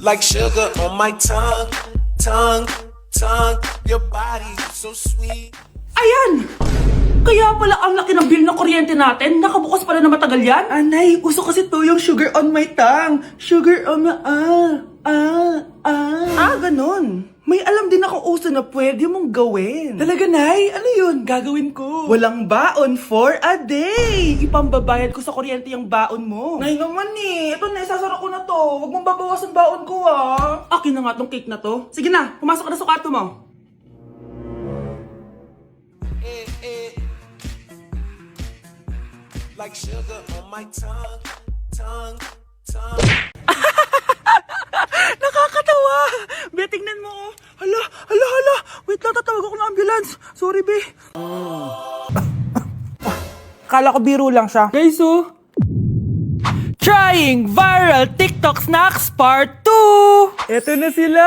Like sugar on my tongue, tongue, tongue. Your body so sweet. Ayan! Kaya pala ang laki ng bill ng kuryente natin. Nakabukas pala na matagal yan. Anay, uso kasi to yung sugar on my tongue. Sugar on my... ganun. May alam din ako uso na pwede mong gawin. Talaga, Nay? Ano yun? Gagawin ko. Walang baon for a day. Ipambabayad ko sa kuryente yung baon mo. Nay naman eh. Ito na, isasara ko na to. Huwag mong babawasan baon ko ah. Akin na nga tong cake na to. Sige na, pumasok ka na sa kwarto mo. Like sugar on my tongue, tongue, tongue. Nakakatawa! Be, tingnan mo. Hala. Wait lang, tatawag ako ng ambulance. Sorry, be. Kala ko biro lang siya. Guys, Trying Viral TikTok Snacks Part 2! Eto na sila!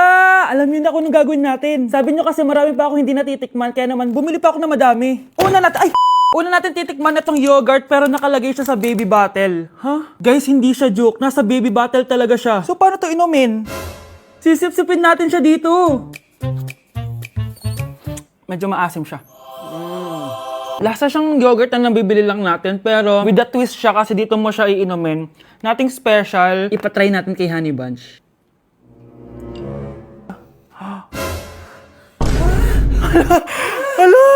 Alam niyo na kung anong gagawin natin. Sabi niyo kasi marami pa ako hindi natitikman, kaya naman bumili pa ako na madami. Una natin titikman na tong yogurt pero nakalagay siya sa baby bottle. Huh? Guys, hindi siya joke. Nasa baby bottle talaga siya. So, paano to inumin? Sisip-sipin natin siya dito. Medyo maasim siya. Lasa siyang yogurt na nabibili lang natin pero with a twist siya kasi dito mo siya iinumin. Nothing special. Ipatry natin kay Honey Bunch. Hala!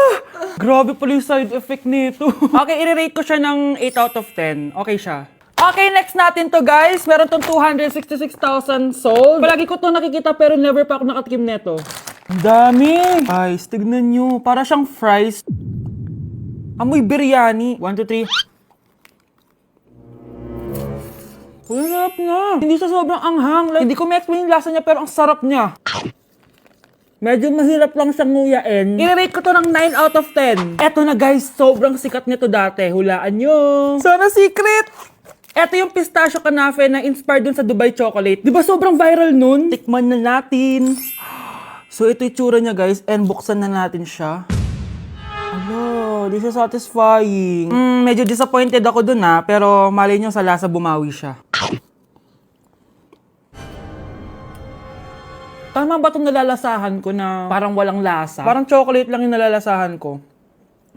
Grabe pala yung side effect nito. Okay, i-rate ko siya ng 8 out of 10. Okay siya. Okay, next natin to guys. Meron tong 266,000 sold. Palagi ko to nakikita pero never pa ako nakatikim neto. Ang dami! Guys, tignan nyo. Para siyang fries. Amoy biryani. 1, 2, 3. Sarap na. Hindi siya sobrang anghang. Like, hindi ko ma-explain yung lasa niya pero ang sarap niya. Medyo mahirap lang siyang nguyain. I-rate ko to ng 9 out of 10. Eto na guys, sobrang sikat nito dati. Hulaan nyo. Sana secret! Eto yung pistachio kanafe na inspired dun sa Dubai chocolate. Di ba sobrang viral nun? Tikman na natin. So ito yung tsura niya guys, and buksan na natin siya. Ano, di siya satisfying. Medyo disappointed ako dun pero malay nyo sa lasa bumawi siya. Tama ba itong nalalasahan ko na parang walang lasa? Parang chocolate lang yung nalalasahan ko.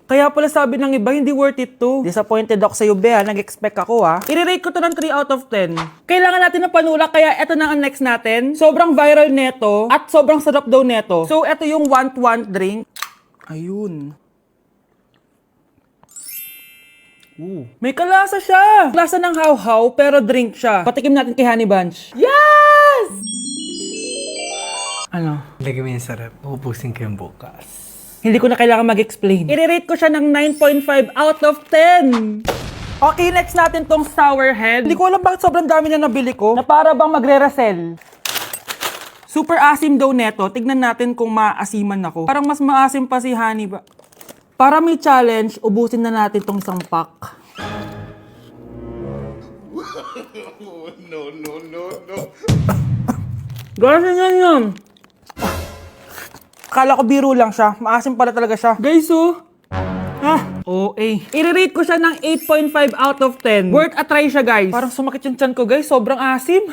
Kaya pala sabi ng iba, hindi worth it to. Disappointed ako sa'yo, Bea. Nag-expect ako, I-rate ko to ng 3 out of 10. Kailangan natin ng panulak, kaya eto na ang next natin. Sobrang viral neto at sobrang sarap daw neto. So, eto yung want drink. Ayun. May kalasa siya. Lasa ng how-how, pero drink siya. Patikim natin kay Honey Bunch. Yes! Ano? Lagi mo yung sarap. Uubusin ko yung bukas. Hindi ko na kailangan mag-explain. I-rate ko siya ng 9.5 out of 10. Okay, next natin tong sour head. Hindi ko alam bakit sobrang dami na nabili ko. Na para bang magre-resell. Super asim daw neto. Tignan natin kung maasiman ako. Parang mas maasim pa si Honey ba? Para may challenge, ubusin na natin tong isang pack. No. Guys, yun. Akala ko biro lang siya. Maasim pala talaga siya. Guys, I-rate ko siya ng 8.5 out of 10. Worth a try siya, guys. Parang sumakit yung tiyan ko, guys. Sobrang asim.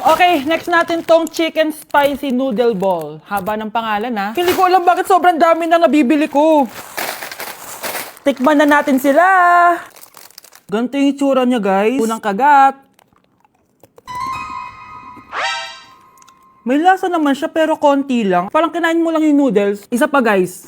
Okay, next natin tong chicken spicy noodle ball. Haba ng pangalan, Hindi ko alam bakit sobrang dami na nabibili ko. Tikman na natin sila. Ganito yung itsura niya, guys. Unang kagat. May lasa naman siya pero konti lang. Parang kinain mo lang yung noodles. Isa pa guys.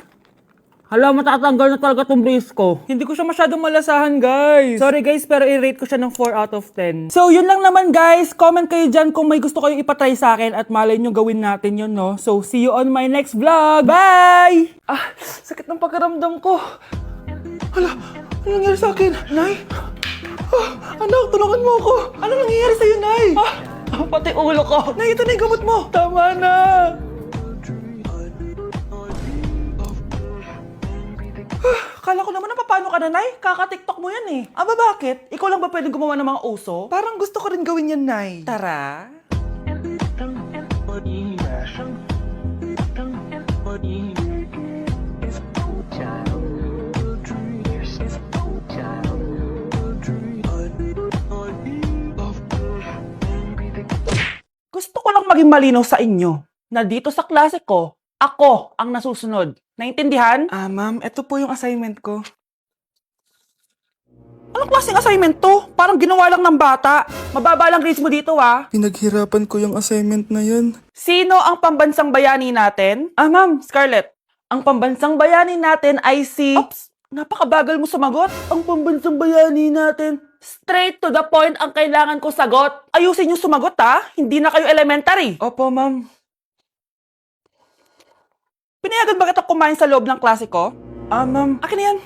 Hala, matatanggal na talaga tong brace ko. Hindi ko siya masyadong malasahan guys. Sorry guys, pero i-rate ko siya ng 4 out of 10. So yun lang naman guys. Comment kayo dyan kung may gusto kayong ipatry sa akin at malay nyo gawin natin yun, no? So see you on my next vlog. Bye! Sakit ng pagkaramdam ko. Hala, ano nangyari sa akin? Nay? Anak, tulungan mo ako. Ano nangyayari sa'yo, Nay? Pati ulo ko. Nay, ito na yung gamot mo. Tama na. Kala ko naman na paano ka na, Nay? Kaka-TikTok mo yan bakit? Ikaw lang ba pwedeng gumawa ng mga uso? Parang gusto ko rin gawin yan, Nay. Tara. Child, dream, it's child, dream, maging malinaw sa inyo na dito sa klase ko, ako ang nasusunod. Naintindihan? Ma'am, ito po yung assignment ko. Anong klaseng assignment to? Parang ginawa lang ng bata. Mababa lang grades mo dito, Pinaghirapan ko yung assignment na yan. Sino ang pambansang bayani natin? Ma'am, Scarlett. Ang pambansang bayani natin ay si... Oops! Napakabagal mo sumagot. Ang pambansang bayani natin. Straight to the point ang kailangan ko sagot. Ayusin yung sumagot, Hindi na kayo elementary. Opo, ma'am. Pinayagan ba kita kumain sa loob ng klase ko? Ma'am. Akin na yan.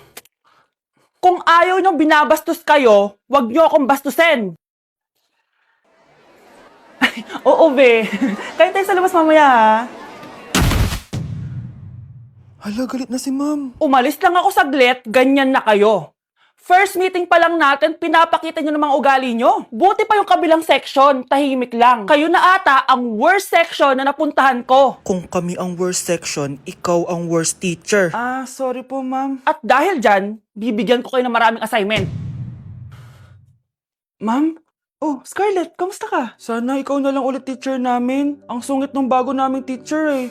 Kung ayaw niyong binabastos kayo, wag niyo akong bastusin. Ay, oo, be. Kain tayo sa labas mamaya, Hala, galit na si ma'am. Umalis lang ako saglit, ganyan na kayo. First meeting pa lang natin, pinapakita nyo ng mga ugali nyo. Buti pa yung kabilang section, tahimik lang. Kayo na ata ang worst section na napuntahan ko. Kung kami ang worst section, ikaw ang worst teacher. Sorry po, ma'am. At dahil dyan, bibigyan ko kayo ng maraming assignment. Ma'am? Oh, Scarlett, kamusta ka? Sana ikaw na lang ulit teacher namin. Ang sungit ng bago naming teacher eh.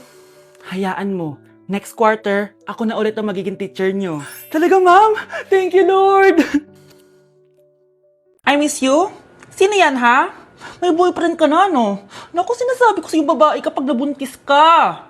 Hayaan mo. Next quarter, ako na ulit ang magiging teacher nyo. Talaga, ma'am? Thank you, Lord! I miss you? Sino yan, ha? May boyfriend ka na, no? Naku, sinasabi ko sa yung babae kapag nabuntis ka.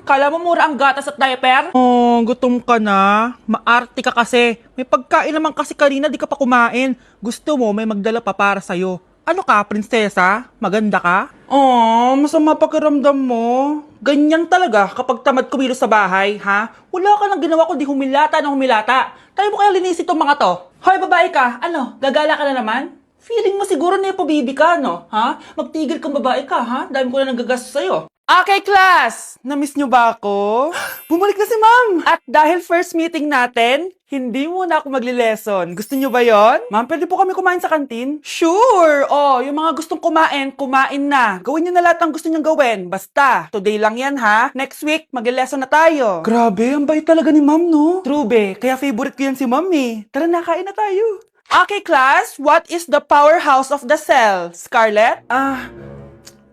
Kala mo mura ang gatas at diaper? Oh, gutom ka na? Maarte ka kasi. May pagkain naman kasi kanina, di ka pa kumain. Gusto mo, may magdala pa para sa'yo. Ano ka, prinsesa? Maganda ka? Oh, masama pakiramdam mo. Ganyan talaga kapag tamad kumilos sa bahay, ha? Wala ka nang ginawa kundi humilata ng humilata. Tayo mo kaya linisin itong mga to. Hoy, babae ka, ano, gagala ka na naman? Feeling mo siguro na bibi ka, no? Ha? Magtigil kang babae ka, ha? Dahil ko na nang gagastos sa'yo. Okay, class! Namiss niyo ba ako? Bumalik na si ma'am! At dahil first meeting natin, hindi muna ako magli-lesson. Gusto niyo ba yon? Ma'am, pwede po kami kumain sa kantin? Sure! Oh, yung mga gustong kumain, kumain na. Gawin niyo na lahat ng gusto niyong gawin. Basta, today lang yan, ha? Next week, magli-lesson na tayo. Grabe, ang bait talaga ni ma'am, no? True, be. Kaya favorite ko yan si ma'am, eh. Tara na, kain na tayo. Okay, class. What is the powerhouse of the cell? Scarlett?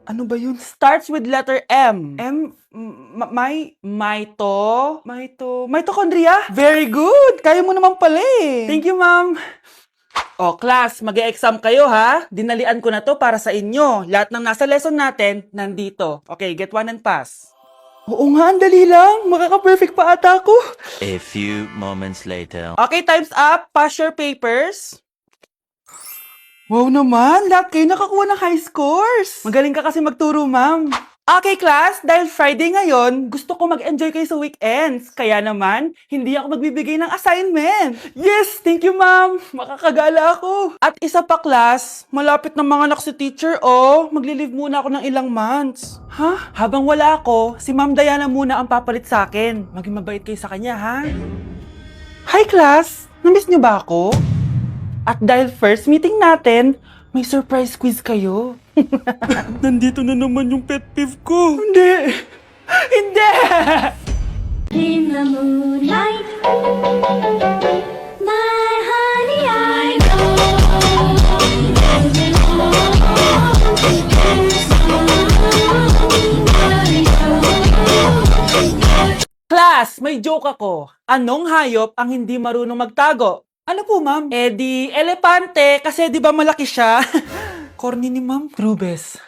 Ano ba yun? Starts with letter M. Mitochondria? Very good! Kaya mo naman pala eh. Thank you, ma'am. Oh, class, mag-e-exam kayo, ha? Dinalian ko na to para sa inyo. Lahat ng nasa lesson natin, nandito. Okay, get one and pass. Oo nga, ang dali lang. Makaka-perfect pa ata ako. A few moments later. Okay, time's up. Pass your papers. Wow naman, lahat kayo nakakuha ng high scores. Magaling ka kasi magturo, ma'am. Okay, class, dahil Friday ngayon, gusto ko mag-enjoy kayo sa weekends. Kaya naman, hindi ako magbibigay ng assignment. Yes, thank you, ma'am. Makakagala ako. At isa pa, class, malapit na mga anak si teacher, magli-leave muna ako ng ilang months. Ha? Habang wala ako, si Ma'am Diana muna ang papalit sa akin. Maging mabait kayo sa kanya, ha? Hi, class. Namiss niyo ba ako? At dahil first meeting natin, may surprise quiz kayo. Nandito na naman yung pet peeve ko. Hindi! Hindi! In the moonlight, my honey, I know. Class, may joke ako. Anong hayop ang hindi marunong magtago? Ano po, ma'am? Di elepante kasi di ba malaki siya? Corny ni ma'am. Trubes.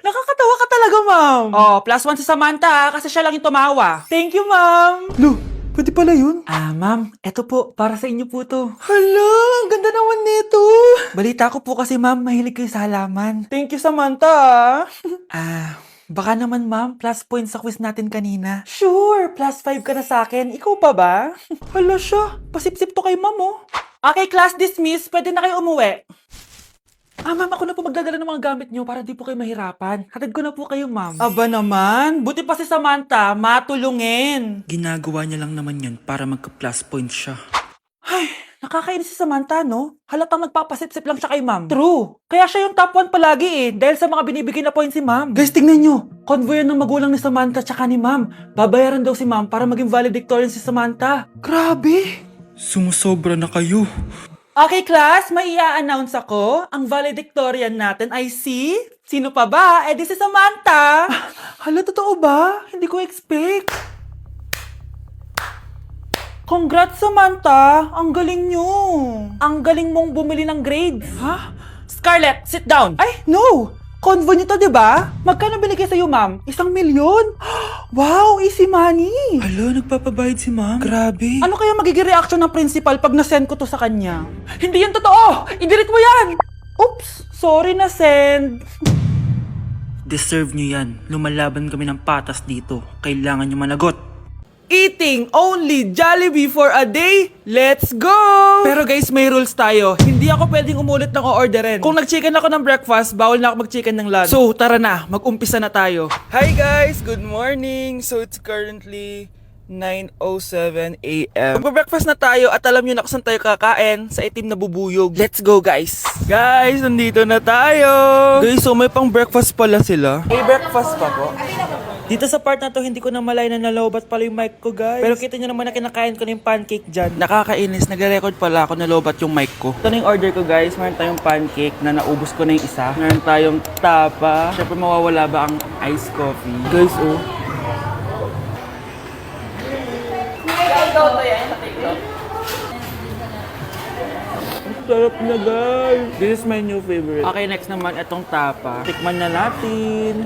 Nakakatawa ka talaga, ma'am. Oh, +1 si Samantha kasi siya lang yung tumawa. Thank you, ma'am. Lo, pwede pala yun? Ma'am, eto po, para sa inyo po to. Hala, ang ganda naman nito. Balita ko po kasi, ma'am, mahilig kayo sa halaman. Thank you, Samantha. Baka naman, ma'am, plus points sa quiz natin kanina. Sure, +5 ka na sa akin. Ikaw pa ba? Hala siya, pasip-sip to kay ma'am, oh. Okay, class dismissed. Pwede na kayo umuwi. Ma'am, ako na po magdadala ng mga gamit nyo para di po kayo mahirapan. Hatid ko na po kayo, ma'am. Aba naman. Buti pa si Samantha, matulungin. Ginagawa niya lang naman yan para magka-plus points siya. Ay, nakakainis si Samantha, no? Halatang nagpapasip-sip lang siya kay ma'am. True. Kaya siya yung top 1 palagi eh, dahil sa mga binibigay na points si ma'am. Guys, tingnan nyo. Convoy yan ng magulang ni Samantha tsaka ni ma'am. Babayaran daw si ma'am para maging valedictorian si Samantha. Grabe. Sumusobra na kayo. Okay, class, may i-announce ako. Ang valedictorian natin ay si... Sino pa ba? Eh, di si Samantha. Hala, totoo ba? Hindi ko expect. Congrats, Samantha! Ang galing nyo! Ang galing mong bumili ng grades. Ha? Scarlett, sit down! Ay, no! Convo nyo to, diba? Magkano binigay sa'yo, ma'am? 1 milyon? Wow, easy money! Alo, nagpapabayad si ma'am. Grabe. Ano kaya magiging reaction ng principal pag nasend ko to sa kanya? Hindi yan totoo! I-delete mo yan! Oops! Sorry na send. Deserve nyo yan. Lumalaban kami ng patas dito. Kailangan nyo managot. Eating only Jollibee for a day? Let's go! Pero guys, may rules tayo. Hindi ako pwedeng umulit ng o-orderin. Kung nag-chicken ako ng breakfast, bawal na ako mag-chicken ng lunch. So, tara na. Mag-umpisa na tayo. Hi guys! Good morning! So it's currently 9:07 a.m. Magpa-breakfast na tayo at alam nyo na kung saan tayo kakain sa itim na bubuyog. Let's go guys! Guys, nandito na tayo! Guys, so may pang breakfast pala sila. May breakfast pa po. Dito sa part na to, hindi ko na malay na nalobat pala yung mic ko, guys. Pero kita nyo naman na kinakain ko na yung pancake dyan. Nakakainis, nagre-record pala ako nalobat yung mic ko. Ito na yung order ko, guys. Meron tayong pancake na naubos ko na yung isa. Meron tayong tapa. Siyempre, mawawala ba ang iced coffee? Guys, oh. Ang sarap na, guys. This is my new favorite. Okay, next naman, itong tapa. Tikman na natin.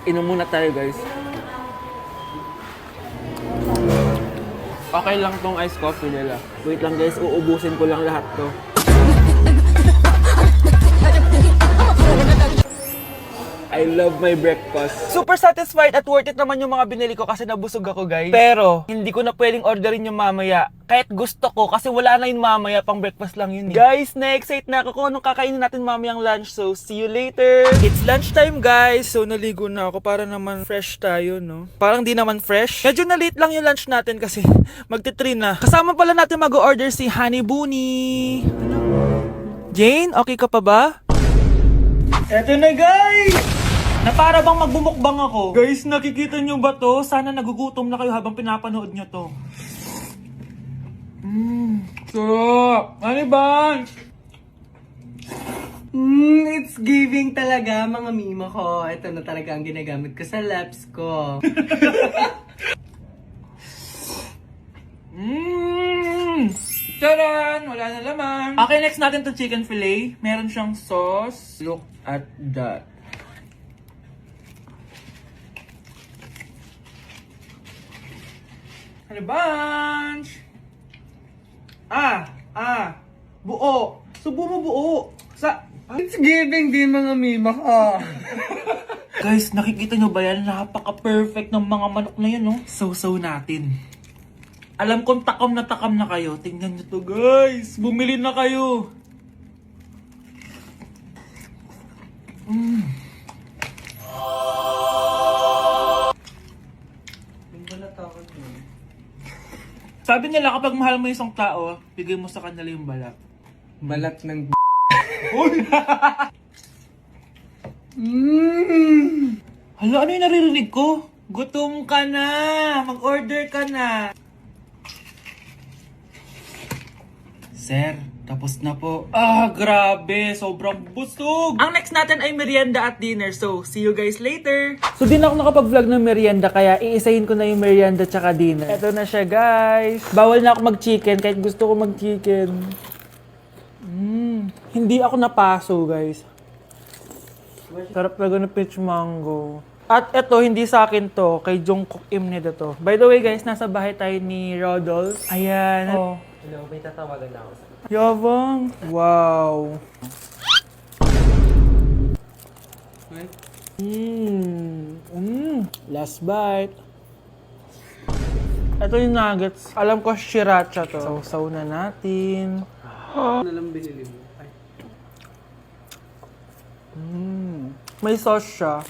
Inom muna tayo, guys. Okay lang tong iced coffee nila. Wait lang, guys. Uubusin ko lang lahat to. I love my breakfast. Super satisfied at worth it naman yung mga binili ko kasi nabusog ako, guys. Pero, hindi ko na pwedeng orderin yung mamaya. Kahit gusto ko kasi wala na yung mamaya, pang breakfast lang yun eh. Guys, na-excite na ako kung anong kakainin natin mamayang lunch. So, see you later. It's lunchtime, guys. So, naligo na ako para naman fresh tayo, no? Parang di naman fresh. Medyo na-late lang yung lunch natin kasi magti-3 na. Kasama pala natin mag-order si Honey Bunny. Jane, okay ka pa ba? Eto na, guys! Na para bang magbumukbang ako. Guys, nakikita nyo ba to? Sana nagugutom na kayo habang pinapanood nyo to. Sarap! Ano ba? It's giving talaga, mga mima ko. Ito na talaga ang ginagamit ko sa laps ko. Taran! Wala na laman. Okay, next natin to chicken fillet. Meron siyang sauce. Look at that. Ano bunch? Buo. Subo mo buo. It's giving din, mga mima ko. Guys, nakikita nyo ba yan? Napaka-perfect ng mga manok na yun, no? So natin. Alam kong takam na kayo. Tingnan nyo to, guys. Bumili na kayo. Sabi nila kapag mahal mo isang tao, bigay mo sa kanila yung balat. Balat ng Hala, ano yung naririnig ko? Gutom ka na! Mag-order ka na! Sir, tapos na po. Grabe! Sobrang busog! Ang next natin ay merienda at dinner. So, see you guys later! So, di na ako nakapag-vlog ng merienda, kaya iisahin ko na yung merienda tsaka dinner. Eto na siya, guys! Bawal na ako mag-chicken kahit gusto ko mag-chicken. Hindi ako napaso, guys. Sarap talaga ng peach mango. At eto, hindi sa akin to. Kay Jungkook Imnida to. By the way, guys, nasa bahay tayo ni Rodolph. Ayan. Oh. Hello, may tatawagan na ako. Yabang. Wow. Last bite. Ito yung nuggets. Alam ko sriracha to. Sausaw na natin. Ano lang binili mo? Ay. May sauce siya.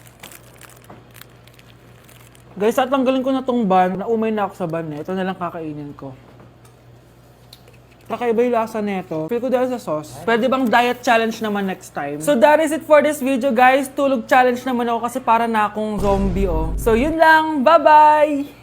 Guys, at tanggalin ko na tong ban. Naumay na ako sa ban eh. Ito na lang kakainin ko. Kakaiba yung lasa neto. Feel ko dahil sa sauce. Pwede bang diet challenge naman next time? So that is it for this video, guys. Tulog challenge naman ako kasi para na akong zombie, oh. So yun lang. Bye-bye!